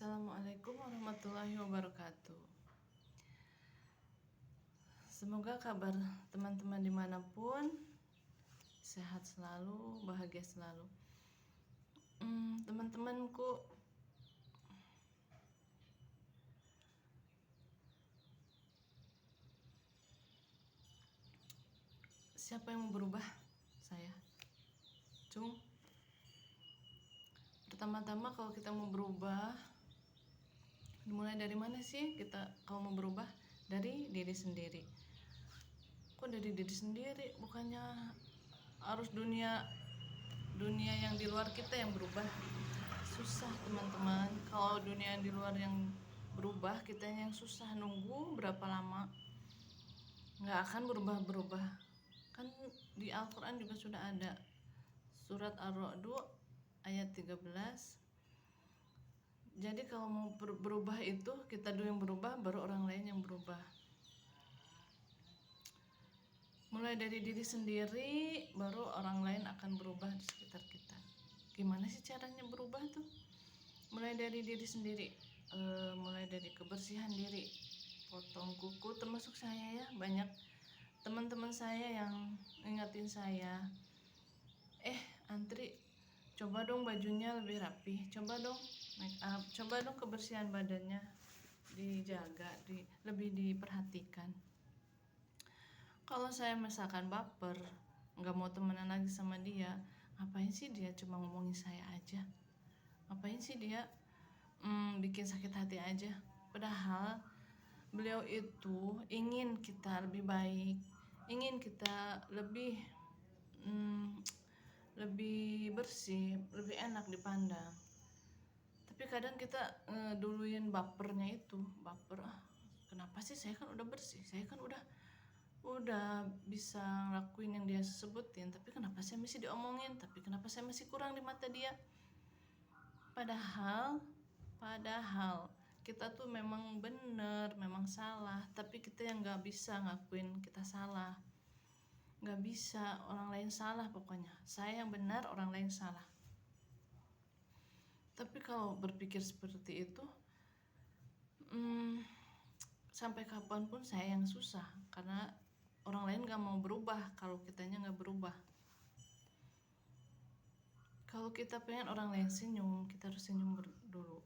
Assalamualaikum warahmatullahi wabarakatuh. Semoga kabar teman-teman dimanapun sehat selalu, bahagia selalu. Teman-temanku, siapa yang mau berubah? Saya, Cung. Pertama-tama kalau kita mau berubah, mulai dari mana sih kita kalau mau berubah? Dari diri sendiri. Kok dari diri sendiri? Bukannya harus dunia yang di luar kita yang berubah? Susah teman-teman. Kalau dunia yang di luar yang berubah, kita yang susah, nunggu berapa lama nggak akan berubah-berubah. Kan di Al-Quran juga sudah ada surat Ar-Ra'd ayat 13. Jadi kalau mau berubah itu kita dulu yang berubah, baru orang lain yang berubah. Mulai dari diri sendiri, baru orang lain akan berubah di sekitar kita. Gimana sih caranya berubah tuh? Mulai dari diri sendiri, mulai dari kebersihan diri, potong kuku, termasuk saya ya. Banyak teman-teman saya yang ingatin saya, Antri, coba dong bajunya lebih rapi, coba dong make up, coba dong kebersihan badannya dijaga, lebih diperhatikan. Kalau saya misalkan baper, nggak mau temenan lagi sama dia, ngapain sih dia cuma ngomongin saya aja? Ngapain sih dia bikin sakit hati aja? Padahal beliau itu ingin kita lebih baik, ingin kita lebih lebih bersih, lebih enak dipandang. Tapi kadang kita duluin bapernya itu, baper, kenapa sih, saya kan udah bersih, saya kan udah bisa ngelakuin yang dia sebutin, tapi kenapa saya masih diomongin, tapi kenapa saya masih kurang di mata dia? Padahal kita tuh memang bener, memang salah, tapi kita yang nggak bisa ngakuin kita salah. Nggak bisa, orang lain salah pokoknya. Saya yang benar, orang lain salah. Tapi kalau berpikir seperti itu, sampai kapanpun saya yang susah, karena orang lain nggak mau berubah kalau kitanya nggak berubah. Kalau kita pengen orang lain senyum, kita harus senyum dulu.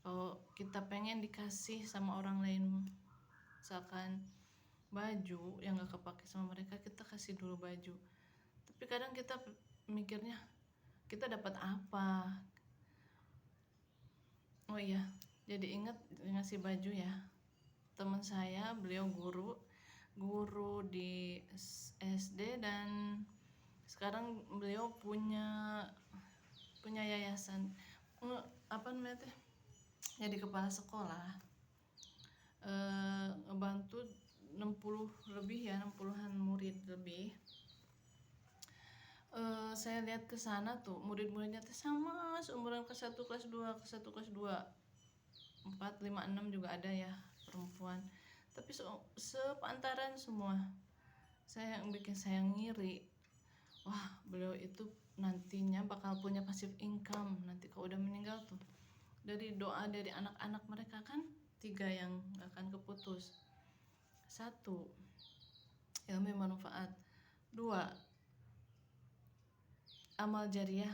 Kalau kita pengen dikasih sama orang lain, misalkan baju yang gak kepake sama mereka, kita kasih dulu baju. Tapi kadang kita mikirnya, kita dapat apa? Oh iya, jadi ingat ngasih baju ya. Teman saya, beliau guru di SD, dan sekarang beliau punya yayasan, apa namanya teh, jadi kepala sekolah, ngebantu 60 lebih ya, 60-an murid lebih. Saya lihat ke sana tuh murid-muridnya tuh sama seumuran kelas 1, kelas 2, kelas 1, kelas 2, 4, 5, 6 juga ada ya perempuan, tapi sepantaran semua. Saya yang bikin saya ngiri, wah beliau itu nantinya bakal punya passive income nanti kalau udah meninggal tuh, dari doa dari anak-anak mereka kan. 3 yang akan keputus. 1, ilmu manfaat. 2, amal jariah.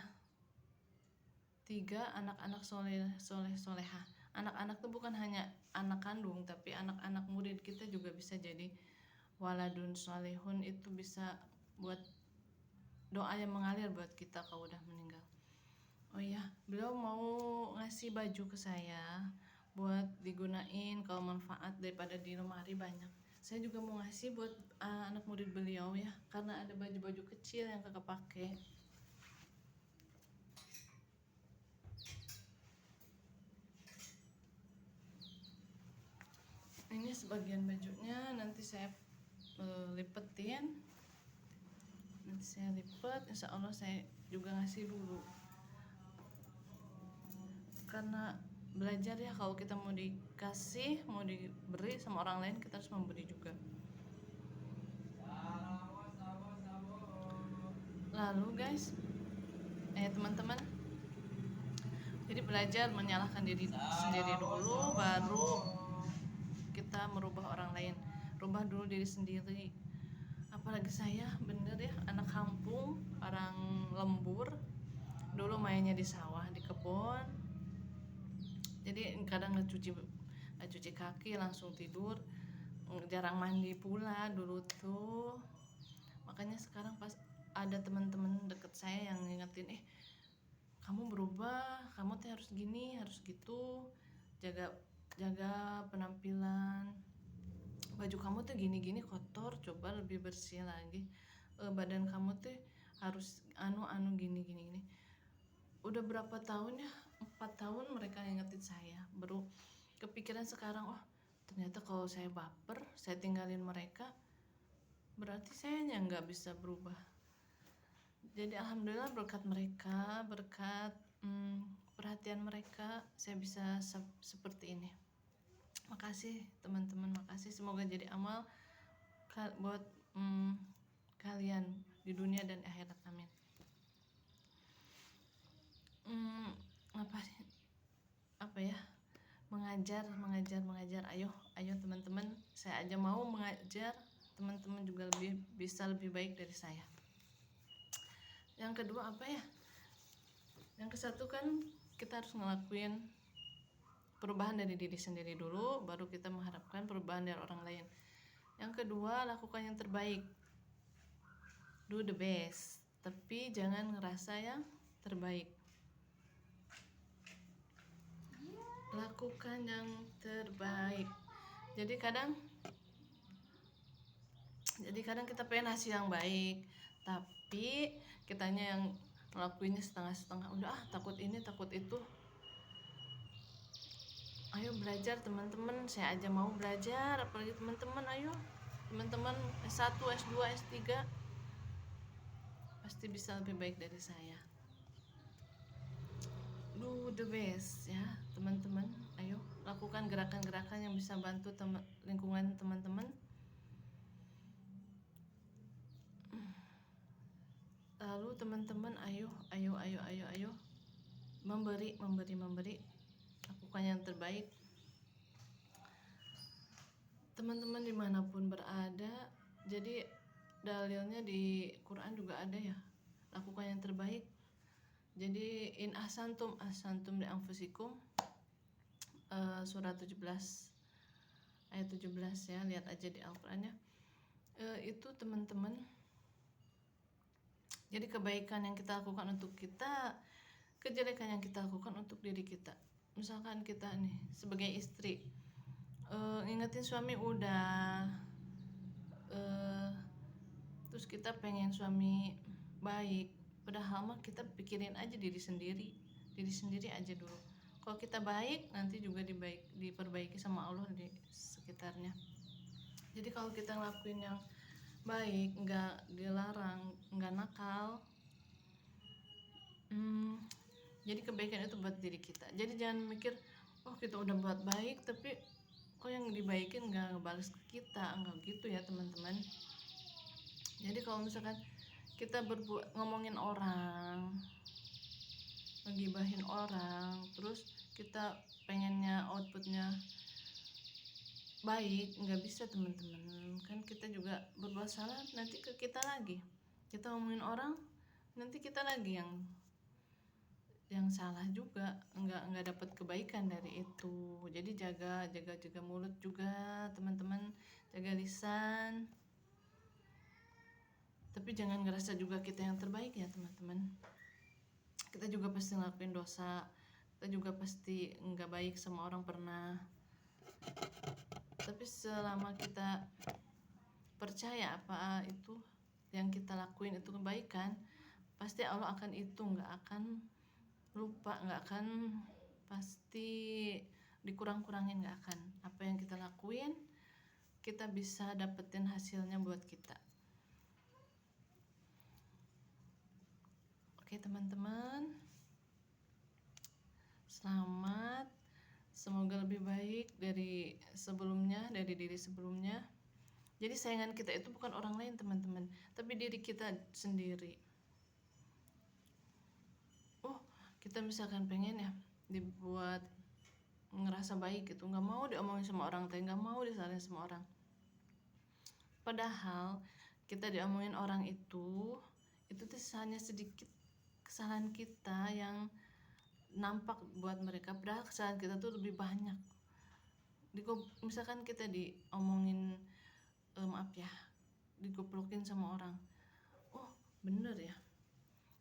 3, anak-anak solehah. Anak-anak tuh bukan hanya anak kandung, tapi anak-anak murid kita juga bisa jadi waladun solehun. Itu bisa buat doa yang mengalir buat kita kalau udah meninggal. Oh iya, beliau mau ngasih baju ke saya buat digunain kalau manfaat, daripada di lemari banyak. Saya juga mau ngasih buat anak murid beliau ya, karena ada baju-baju kecil yang kakak pakai. Ini sebagian bajunya nanti saya lipetin, nanti saya lipet, insya Allah saya juga ngasih dulu, karena belajar ya, kalau kita mau dikasih, mau diberi sama orang lain, kita harus memberi juga. Lalu guys, teman-teman, Jadi belajar menyalahkan diri sendiri dulu, baru kita merubah orang lain. Rubah dulu diri sendiri. Apalagi saya bener ya, anak kampung, orang lembur, dulu mainnya di sawah, di kebun. Jadi kadang nggak cuci kaki, langsung tidur, jarang mandi pula dulu tuh. Makanya sekarang pas ada teman-teman deket saya yang ngingetin, kamu berubah, kamu tuh harus gini, harus gitu, jaga penampilan, baju kamu tuh gini-gini kotor, coba lebih bersih lagi, badan kamu tuh harus anu gini. Udah berapa tahun ya, 4 tahun mereka ngingetin saya, baru kepikiran sekarang, ternyata kalau saya baper, saya tinggalin mereka, berarti saya nggak bisa berubah. Jadi alhamdulillah berkat mereka, berkat perhatian mereka, saya bisa seperti ini. Makasih teman-teman, makasih, semoga jadi amal buat kalian di dunia dan akhirat, amin. Apa ya, mengajar, ayo teman-teman, saya aja mau mengajar, teman-teman juga bisa lebih baik dari saya. Yang kedua apa ya, yang kesatu kan kita harus ngelakuin perubahan dari diri sendiri dulu, baru kita mengharapkan perubahan dari orang lain. Yang kedua, lakukan yang terbaik, do the best, tapi jangan ngerasa yang terbaik. Lakukan yang terbaik. Jadi kadang kita pengen hasil yang baik, tapi kitanya yang ngelakuinnya setengah-setengah. Udah takut ini takut itu. Ayo belajar teman-teman, saya aja mau belajar, apalagi teman-teman. Ayo teman-teman S1, S2, S3 pasti bisa lebih baik dari saya. Do the best ya teman-teman. Ayo lakukan gerakan-gerakan yang bisa bantu lingkungan teman-teman. Lalu teman-teman ayo memberi, lakukan yang terbaik. Teman-teman dimanapun berada, jadi dalilnya di Quran juga ada ya, lakukan yang terbaik. Jadi in ahsantum li anfusikum, surat 17 ayat 17 ya, lihat aja di Al-Quran ya. Itu teman-teman, jadi kebaikan yang kita lakukan untuk kita, kejelekan yang kita lakukan untuk diri kita. Misalkan kita nih sebagai istri, ingetin suami udah, terus kita pengen suami baik, padahal mah kita pikirin aja diri sendiri aja dulu. Kalau kita baik, nanti juga diperbaiki sama Allah di sekitarnya. Jadi kalau kita ngelakuin yang baik, nggak dilarang, nggak nakal, jadi kebaikan itu buat diri kita. Jadi jangan mikir, kita udah buat baik tapi kok yang dibaikin nggak ngebales ke kita, nggak gitu ya teman-teman. Jadi kalau misalkan kita ngomongin orang, ngegibahin orang, terus kita pengennya outputnya baik, nggak bisa teman-teman. Kan kita juga berbuat salah, nanti ke kita lagi. Kita ngomongin orang, nanti kita lagi yang salah juga, nggak dapat kebaikan dari itu. Jadi jaga mulut juga teman-teman, jaga lisan. Tapi jangan ngerasa juga kita yang terbaik ya teman-teman. Kita juga pasti ngelakuin dosa, kita juga pasti nggak baik sama orang pernah. Tapi selama kita percaya apa itu yang kita lakuin itu kebaikan, pasti Allah akan hitung, nggak akan lupa, nggak akan pasti dikurang-kurangin, nggak akan. Apa yang kita lakuin kita bisa dapetin hasilnya buat kita. Oke teman-teman, selamat, semoga lebih baik dari sebelumnya, dari diri sebelumnya. Jadi saingan kita itu bukan orang lain teman-teman, tapi diri kita sendiri. Kita misalkan pengen ya dibuat ngerasa baik gitu, nggak mau diomongin sama orang teh, nggak mau disalahin sama orang. Padahal kita diomongin orang itu tuh hanya sedikit kesalahan kita yang nampak buat mereka, padahal kesalahan kita tuh lebih banyak. Misalkan kita diomongin maaf ya, digoplokin sama orang, oh bener ya,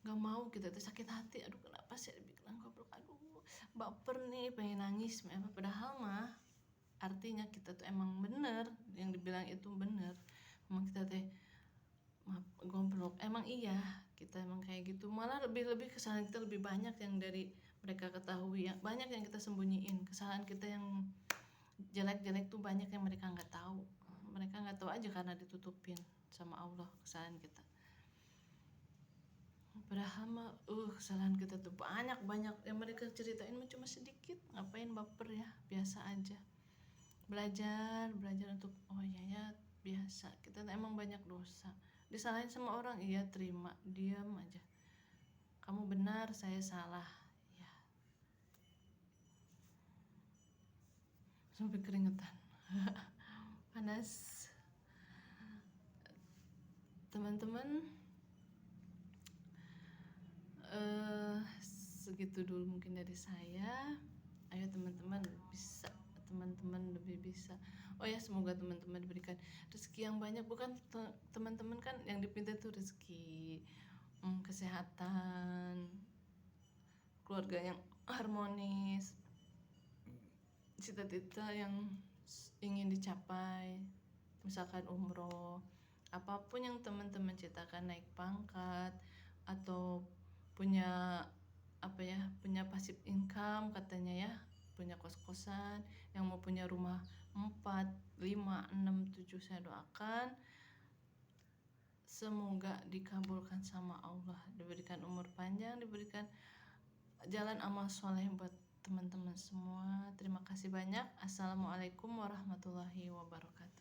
nggak mau kita tuh sakit hati, aduh kenapa sih dibilang goblok, aduh baper nih, pengen nangis. Padahal mah artinya kita tuh emang bener, yang dibilang itu bener, emang kita teh maaf goblok, emang iya kita emang kayak gitu. Malah lebih kesalahan kita lebih banyak yang dari mereka ketahui, yang banyak yang kita sembunyiin. Kesalahan kita yang jelek-jelek tuh banyak yang mereka nggak tahu. Mereka nggak tahu aja karena ditutupin sama Allah kesalahan kita. Padahal mah kesalahan kita tuh banyak yang mereka ceritain mah cuma sedikit. Ngapain baper ya, biasa aja. Belajar untuk oh iya ya, biasa kita emang banyak dosa. Disalahin sama orang, iya terima, diam aja. Kamu benar, saya salah, ya. Sampai keringetan. Panas. Teman-teman, segitu dulu mungkin dari saya. Ayo teman-teman lebih bisa. Oh ya, semoga teman-teman diberikan rezeki yang banyak. Bukan teman-teman kan yang dipinta itu rezeki, kesehatan, keluarga yang harmonis, cita-cita yang ingin dicapai, misalkan umroh, apapun yang teman-teman citakan, naik pangkat atau punya punya passive income katanya ya, punya kos-kosan, yang mau punya rumah 4, 5, 6, 7, saya doakan semoga dikabulkan sama Allah, diberikan umur panjang, diberikan jalan amal soleh buat teman-teman semua. Terima kasih banyak. Assalamualaikum warahmatullahi wabarakatuh.